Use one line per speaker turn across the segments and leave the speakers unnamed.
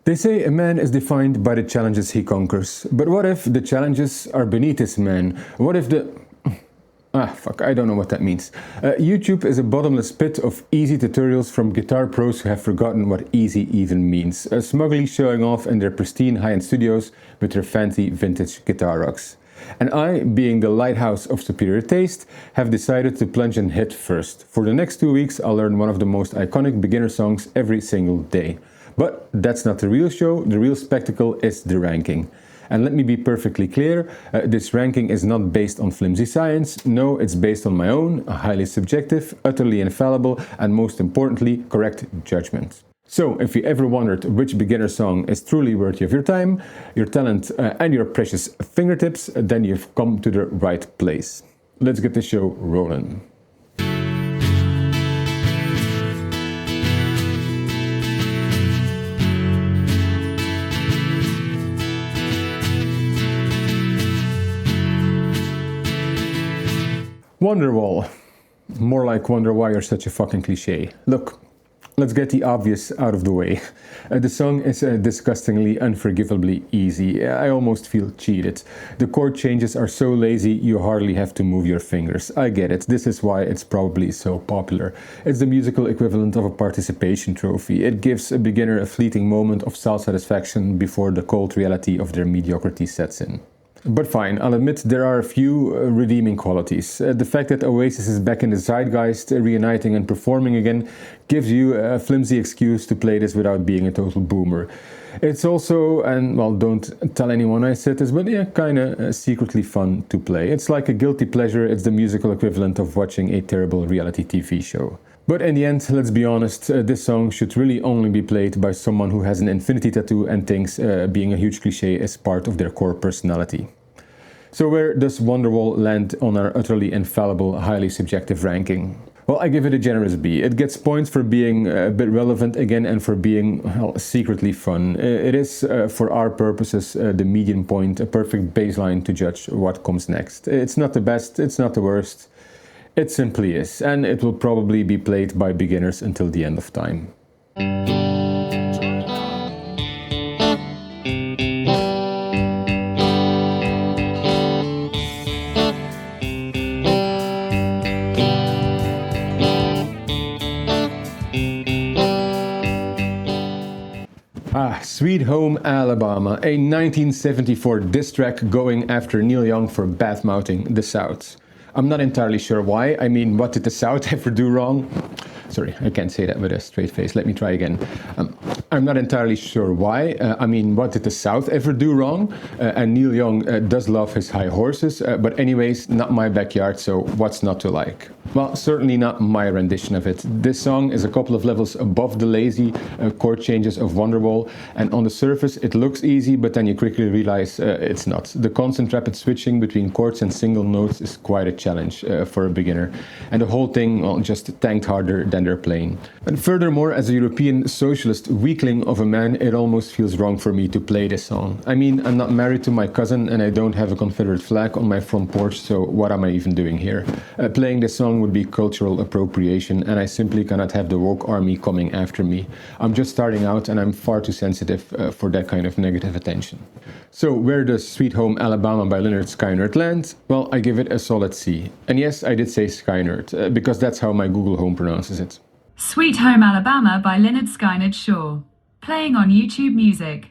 They say a man is defined by the challenges he conquers. But what if the challenges are beneath this man? What if the... I don't know what that means. YouTube is a bottomless pit of easy tutorials from guitar pros who have forgotten what easy even means, smugly showing off in their pristine high-end studios with their fancy vintage guitar rocks. And I, being the lighthouse of superior taste, have decided to plunge in head first. For the next 2 weeks, I'll learn one of the most iconic beginner songs every single day. But that's not the real show. The real spectacle is the ranking. And let me be perfectly clear, this ranking is not based on flimsy science. No, it's based on my own, highly subjective, utterly infallible, and most importantly, correct judgment. So, if you ever wondered which beginner song is truly worthy of your time, your talent, and your precious fingertips, then you've come to the right place. Let's get the show rolling. Wonderwall. More like wonder why you're such a fucking cliche. Look, let's get the obvious out of the way. The song is disgustingly, unforgivably easy. I almost feel cheated. The chord changes are so lazy you hardly have to move your fingers. I get it, this is why it's probably so popular. It's the musical equivalent of a participation trophy. It gives a beginner a fleeting moment of self-satisfaction before the cold reality of their mediocrity sets in. But fine, I'll admit there are a few redeeming qualities. The fact that Oasis is back in the zeitgeist, reuniting and performing again, gives you a flimsy excuse to play this without being a total boomer. It's also, and well, don't tell anyone I said this, but yeah, kinda secretly fun to play. It's like a guilty pleasure. It's the musical equivalent of watching a terrible reality TV show. But in the end, let's be honest, this song should really only be played by someone who has an infinity tattoo and thinks being a huge cliché is part of their core personality. So where does Wonderwall land on our utterly infallible, highly subjective ranking? Well, I give it a generous B. It gets points for being a bit relevant again and for being, well, secretly fun. It is, for our purposes, the median point, a perfect baseline to judge what comes next. It's not the best, it's not the worst. It simply is, and it will probably be played by beginners until the end of time. Sweet Home Alabama, a 1974 diss track going after Neil Young for badmouthing the South. I'm not entirely sure why. I mean, what did the South ever do wrong? Sorry, I can't say that with a straight face. Let me try again. I'm not entirely sure why. I mean, what did the South ever do wrong? And Neil Young does love his high horses. But anyways, not my backyard, so what's not to like? Well, certainly not my rendition of it. This song is a couple of levels above the lazy chord changes of Wonderwall. And on the surface, it looks easy, but then you quickly realize it's not. The constant rapid switching between chords and single notes is quite a challenge for a beginner. And the whole thing, well, just tanked harder than they're playing. And furthermore, as a European socialist weakling of a man, it almost feels wrong for me to play this song. I mean, I'm not married to my cousin and I don't have a Confederate flag on my front porch, so what am I even doing here? Playing this song would be cultural appropriation and I simply cannot have the woke army coming after me. I'm just starting out and I'm far too sensitive for that kind of negative attention. So where does Sweet Home Alabama by Lynyrd Skynyrd land? Well, I give it a solid C. And yes, I did say Skynyrd, because that's how my Google Home pronounces it.
Sweet Home Alabama by Lynyrd Skynyrd Shaw, playing on YouTube Music.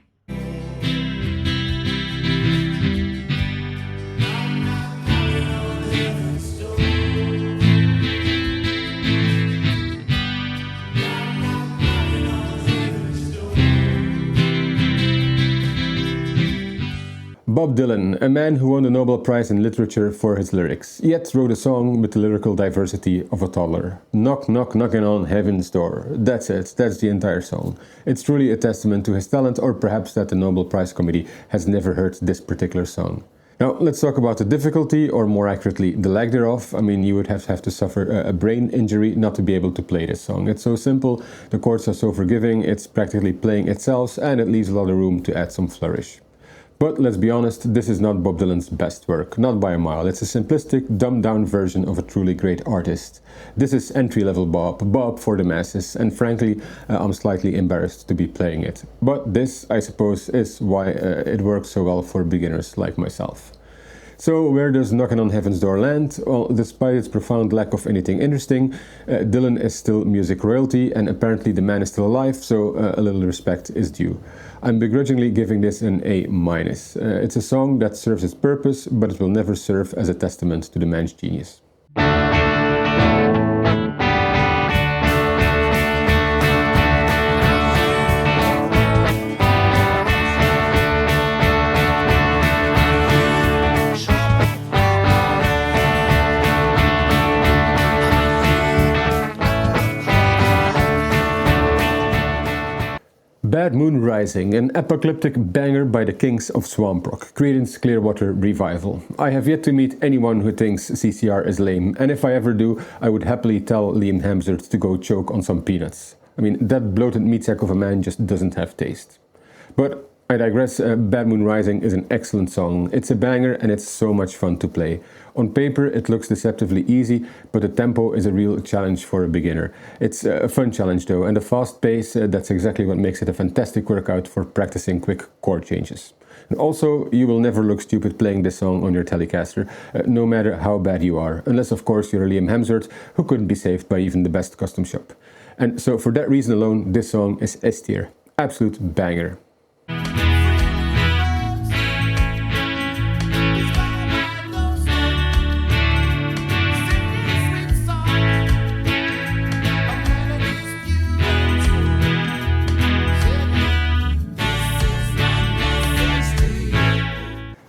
Bob Dylan, a man who won the Nobel Prize in Literature for his lyrics, yet wrote a song with the lyrical diversity of a toddler. Knock, knock, knocking on heaven's door. That's it, that's the entire song. It's truly a testament to his talent, or perhaps that the Nobel Prize Committee has never heard this particular song. Now, let's talk about the difficulty, or more accurately, the lack thereof. I mean, you would have to suffer a brain injury not to be able to play this song. It's so simple, the chords are so forgiving, it's practically playing itself, and it leaves a lot of room to add some flourish. But let's be honest, this is not Bob Dylan's best work, not by a mile. It's a simplistic, dumbed-down version of a truly great artist. This is entry-level Bob for the masses, and frankly, I'm slightly embarrassed to be playing it. But this, I suppose, is why it works so well for beginners like myself. So where does Knockin' on Heaven's Door land? Well, despite its profound lack of anything interesting, Dylan is still music royalty, and apparently the man is still alive, so a little respect is due. I'm begrudgingly giving this an A-. It's a song that serves its purpose, but it will never serve as a testament to the man's genius. Bad Moon Rising, an apocalyptic banger by the kings of swamp rock, Creedence Clearwater Revival. I have yet to meet anyone who thinks CCR is lame, and if I ever do, I would happily tell Liam Hemsworth to go choke on some peanuts. I mean, that bloated meat sack of a man just doesn't have taste. But I digress. Bad Moon Rising is an excellent song. It's a banger and it's so much fun to play. On paper it looks deceptively easy, but the tempo is a real challenge for a beginner. It's a fun challenge though, and the fast pace, that's exactly what makes it a fantastic workout for practicing quick chord changes. And also, you will never look stupid playing this song on your Telecaster, no matter how bad you are, unless of course you're Liam Hemsworth, who couldn't be saved by even the best custom shop. And so for that reason alone, this song is S tier. Absolute banger.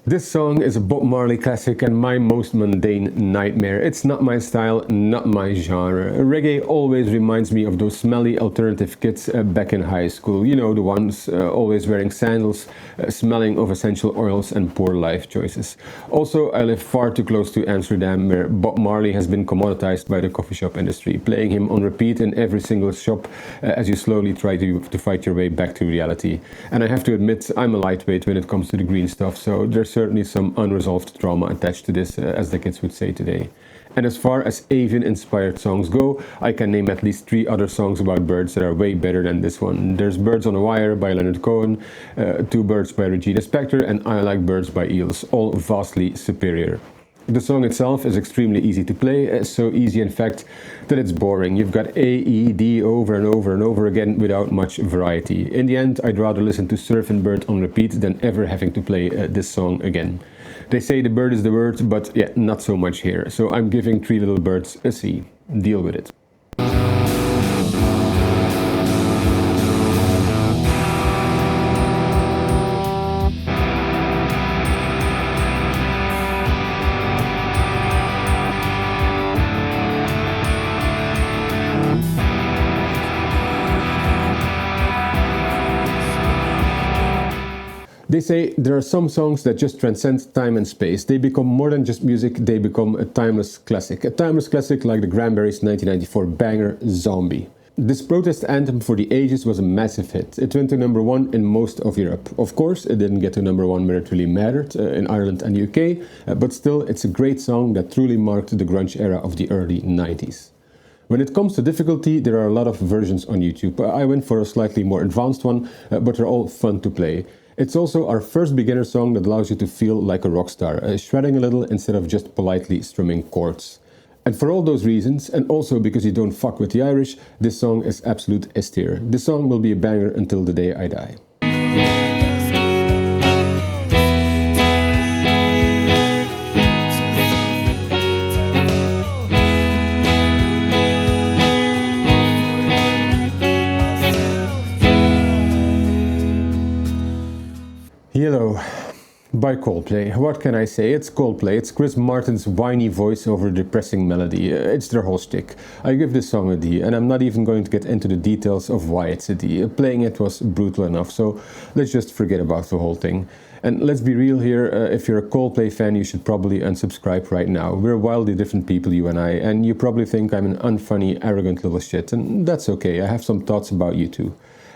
This song is a Bob Marley classic and my most mundane nightmare. It's not my style, not my genre. Reggae always reminds me of those smelly alternative kids back in high school. You know, the ones always wearing sandals, smelling of essential oils and poor life choices. Also, I live far too close to Amsterdam, where Bob Marley has been commoditized by the coffee shop industry, playing him on repeat in every single shop as you slowly try to fight your way back to reality. And I have to admit, I'm a lightweight when it comes to the green stuff, so there's certainly some unresolved trauma attached to this, as the kids would say today. And as far as avian-inspired songs go, I can name at least 3 other songs about birds that are way better than this one. There's Birds on a Wire by Leonard Cohen, Two Birds by Regina Spektor, and I Like Birds by Eels, all vastly superior. The song itself is extremely easy to play, so easy in fact that it's boring. You've got A, E, D over and over and over again without much variety. In the end, I'd rather listen to Surfin' Bird on repeat than ever having to play this song again. They say the bird is the word, but yeah, not so much here. So I'm giving Three Little Birds a C. Deal with it. They say there are some songs that just transcend time and space. They become more than just music, they become a timeless classic. A timeless classic like the Cranberries' 1994 banger, Zombie. This protest anthem for the ages was a massive hit. It went to #1 in most of Europe. Of course, it didn't get to #1 where it really mattered, in Ireland and UK, but still, it's a great song that truly marked the grunge era of the early 90s. When it comes to difficulty, there are a lot of versions on YouTube. I went for a slightly more advanced one, but they're all fun to play. It's also our first beginner song that allows you to feel like a rock star, shredding a little instead of just politely strumming chords. And for all those reasons, and also because you don't fuck with the Irish, this song is absolute S tier. This song will be a banger until the day I die. Hello, by Coldplay. What can I say? It's Coldplay. It's Chris Martin's whiny voice over a depressing melody. It's their whole shtick. I give this song a D, and I'm not even going to get into the details of why it's a D. Playing it was brutal enough, so let's just forget about the whole thing. And let's be real here, if you're a Coldplay fan, you should probably unsubscribe right now. We're wildly different people, you and I, and you probably think I'm an unfunny, arrogant little shit, and that's okay. I have some thoughts about you too.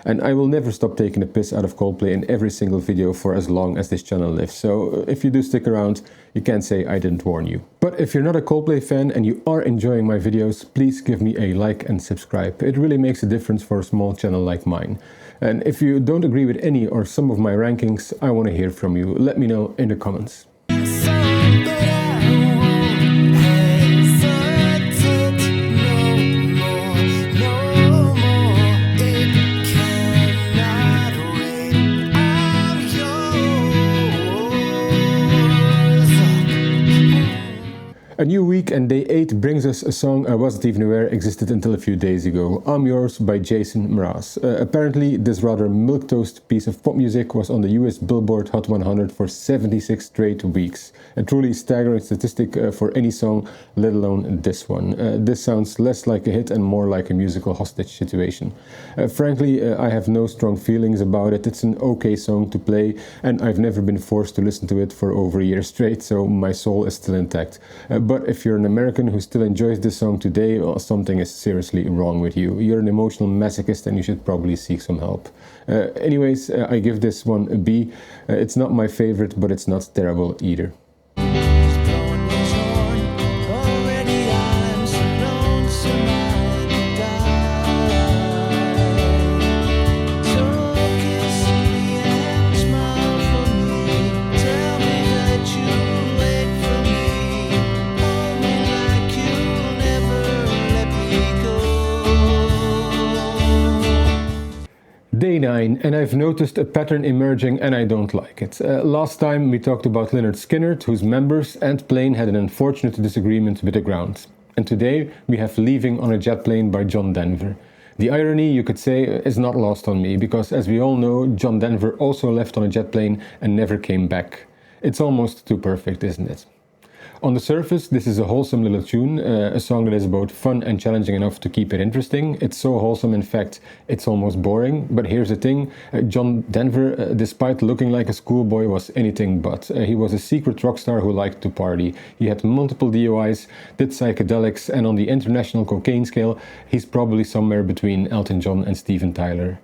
And I will never stop taking the piss out of Coldplay in every single video for as long as this channel lives. So if you do stick around, you can't say I didn't warn you. But if you're not a Coldplay fan and you are enjoying my videos, please give me a like and subscribe. It really makes a difference for a small channel like mine. And if you don't agree with any or some of my rankings, I want to hear from you. Let me know in the comments. A new week and day 8 brings us a song I wasn't even aware existed until a few days ago. I'm Yours by Jason Mraz. Apparently this rather milquetoast piece of pop music was on the US Billboard Hot 100 for 76 straight weeks. A truly staggering statistic for any song, let alone this one. This sounds less like a hit and more like a musical hostage situation. Frankly, I have no strong feelings about it. It's an okay song to play and I've never been forced to listen to it for over a year straight, so my soul is still intact. But if you're an American who still enjoys this song today, well, something is seriously wrong with you. You're an emotional masochist and you should probably seek some help. Anyways, I give this one a B. It's not my favorite, but it's not terrible either. Day 9, and I've noticed a pattern emerging and I don't like it. Last time we talked about Lynyrd Skynyrd, whose members and plane had an unfortunate disagreement with the ground. And today we have Leaving on a Jet Plane by John Denver. The irony, you could say, is not lost on me, because as we all know, John Denver also left on a jet plane and never came back. It's almost too perfect, isn't it? On the surface, this is a wholesome little tune, a song that is both fun and challenging enough to keep it interesting. It's so wholesome, in fact, it's almost boring. But here's the thing, John Denver, despite looking like a schoolboy, was anything but. He was a secret rock star who liked to party. He had multiple DUIs, did psychedelics, and on the international cocaine scale, he's probably somewhere between Elton John and Steven Tyler.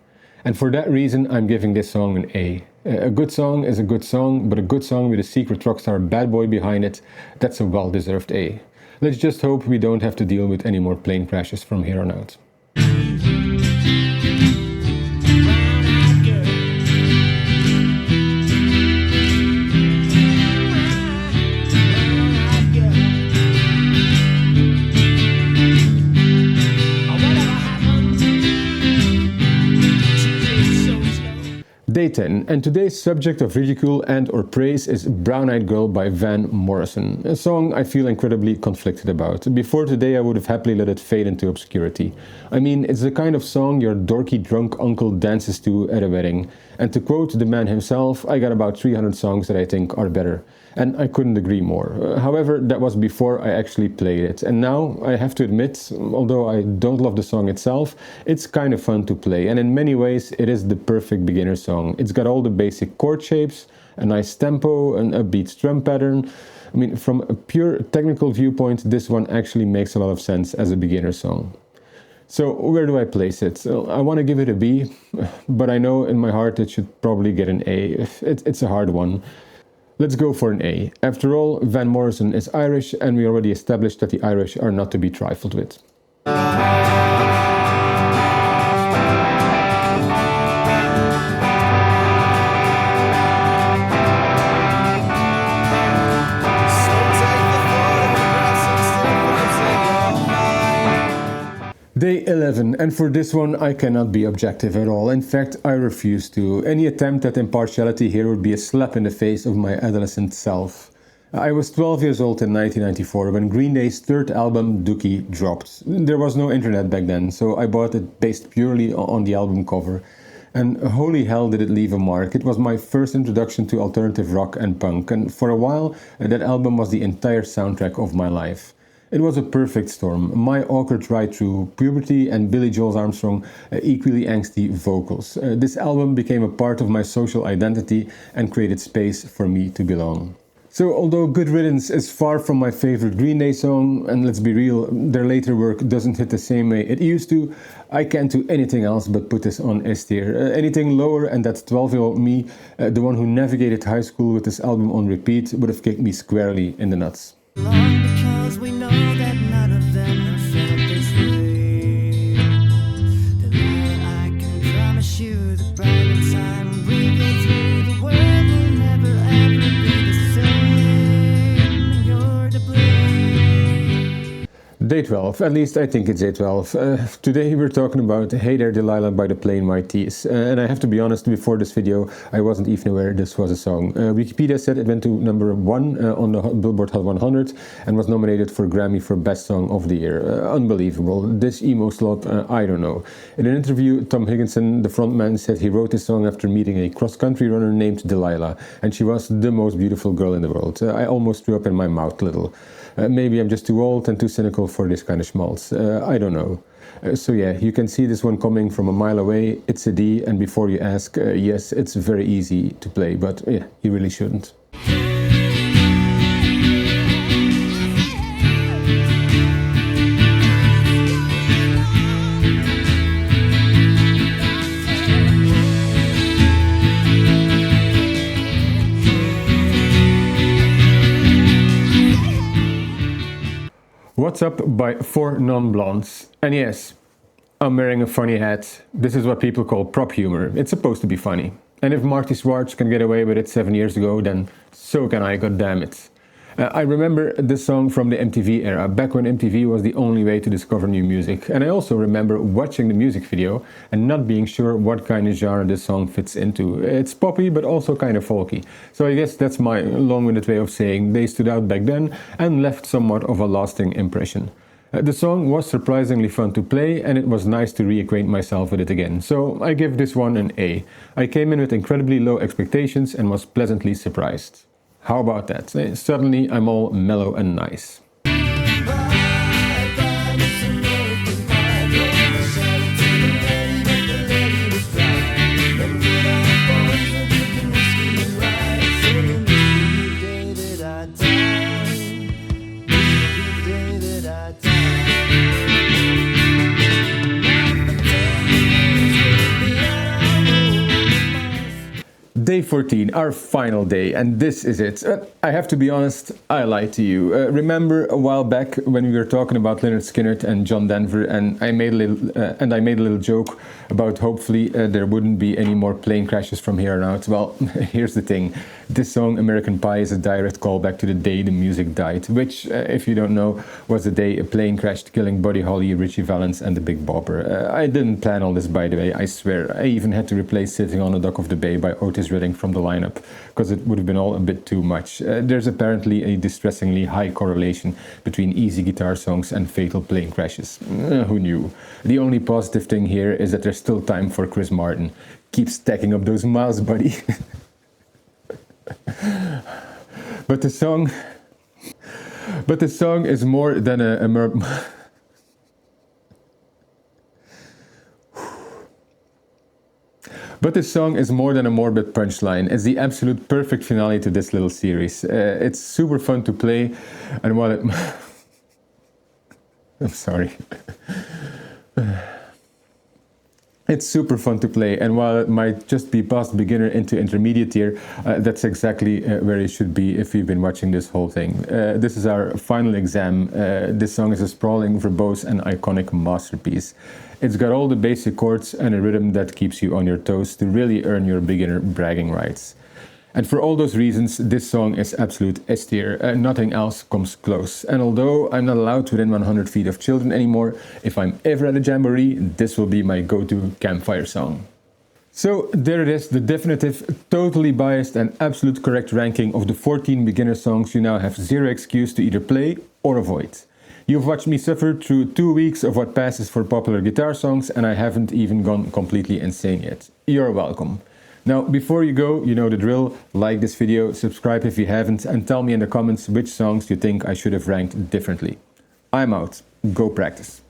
And for that reason, I'm giving this song an A. A good song is a good song, but a good song with a secret rockstar bad boy behind it, that's a well-deserved A. Let's just hope we don't have to deal with any more plane crashes from here on out. Day 10, and today's subject of ridicule and or praise is Brown Eyed Girl by Van Morrison, a song I feel incredibly conflicted about. Before today I would have happily let it fade into obscurity. I mean, it's the kind of song your dorky drunk uncle dances to at a wedding. And to quote the man himself, I got about 300 songs that I think are better. And I couldn't agree more. However, that was before I actually played it. And now, I have to admit, although I don't love the song itself, it's kind of fun to play. And in many ways, it is the perfect beginner song. It's got all the basic chord shapes, a nice tempo, an upbeat strum pattern. I mean, from a pure technical viewpoint, this one actually makes a lot of sense as a beginner song. So where do I place it? I want to give it a B, but I know in my heart it should probably get an A. It's a hard one. Let's go for an A. After all, Van Morrison is Irish, and we already established that the Irish are not to be trifled with. Day 11, and for this one I cannot be objective at all. In fact, I refuse to. Any attempt at impartiality here would be a slap in the face of my adolescent self. I was 12 years old in 1994 when Green Day's third album, Dookie, dropped. There was no internet back then, so I bought it based purely on the album cover. And holy hell did it leave a mark. It was my first introduction to alternative rock and punk, and for a while that album was the entire soundtrack of my life. It was a perfect storm, my awkward ride through puberty and Billy Joel Armstrong equally angsty vocals. This album became a part of my social identity and created space for me to belong. So although Good Riddance is far from my favorite Green Day song, and let's be real, their later work doesn't hit the same way it used to, I can't do anything else but put this on S tier. Anything lower and that 12-year-old me, the one who navigated high school with this album on repeat, would have kicked me squarely in the nuts.
Long because we know that none of them have felt this way. Delilah, I can promise you the brighter time we go through, the world will never ever be the same. You're to blame.
Day 12, at least I think it's day 12. Today we're talking about Hey There Delilah by the Plain White T's. And I have to be honest, before this video I wasn't even aware this was a song. Wikipedia said it went to number 1 on the Billboard Hot 100 and was nominated for Grammy for Best Song of the Year. Unbelievable. This emo slop, I don't know. In an interview, Tom Higginson, the frontman, said he wrote this song after meeting a cross-country runner named Dilalah, and she was the most beautiful girl in the world. I almost threw up in my mouth a little. Maybe I'm just too old and too cynical for this kind of schmaltz. I don't know. So yeah, you can see this one coming from a mile away. It's a D, and before you ask, yes, it's very easy to play, but yeah, you really shouldn't. What's Up by 4 Non-Blondes. And yes, I'm wearing a funny hat. This is what people call prop humor. It's supposed to be funny. And if Marty Schwartz can get away with it 7 years ago, then so can I, goddammit. I remember this song from the MTV era, back when MTV was the only way to discover new music. And I also remember watching the music video and not being sure what kind of genre this song fits into. It's poppy, but also kind of folky. So I guess that's my long-winded way of saying they stood out back then and left somewhat of a lasting impression. The song was surprisingly fun to play, and it was nice to reacquaint myself with it again. So I give this one an A. I came in with incredibly low expectations and was pleasantly surprised. How about that? Suddenly I'm all mellow and nice. Day 14, our final day, and this is it. I have to be honest, I lied to you. Remember a while back when we were talking about Lynyrd Skynyrd and John Denver, and I made a little joke about hopefully there wouldn't be any more plane crashes from here on out. Well, here's the thing. This song, American Pie, is a direct callback to the day the music died, which, if you don't know, was the day a plane crashed, killing Buddy Holly, Richie Valens, and the Big Bopper. I didn't plan all this, by the way, I swear. I even had to replace Sitting on the Dock of the Bay by Otis Redding from the lineup, because it would have been all a bit too much. There's apparently a distressingly high correlation between easy guitar songs and fatal plane crashes. Who knew? The only positive thing here is that there's still time for Chris Martin. Keep stacking up those miles, buddy. But the song is more than But this song is more than a morbid punchline. It's the absolute perfect finale to this little series. It's super fun to play, and while it... I'm sorry. It's super fun to play, and while it might just be past beginner into intermediate tier, that's exactly where it should be if you've been watching this whole thing. This is our final exam. This song is a sprawling, verbose and iconic masterpiece. It's got all the basic chords and a rhythm that keeps you on your toes to really earn your beginner bragging rights. And for all those reasons, this song is absolute S tier. Nothing else comes close. And although I'm not allowed within 100 feet of children anymore, if I'm ever at a jamboree, this will be my go-to campfire song. So there it is, the definitive, totally biased and absolute correct ranking of the 14 beginner songs you now have zero excuse to either play or avoid. You've watched me suffer through 2 weeks of what passes for popular guitar songs, and I haven't even gone completely insane yet. You're welcome. Now, before you go, you know the drill. Like this video, subscribe if you haven't, and tell me in the comments which songs you think I should have ranked differently. I'm out. Go practice.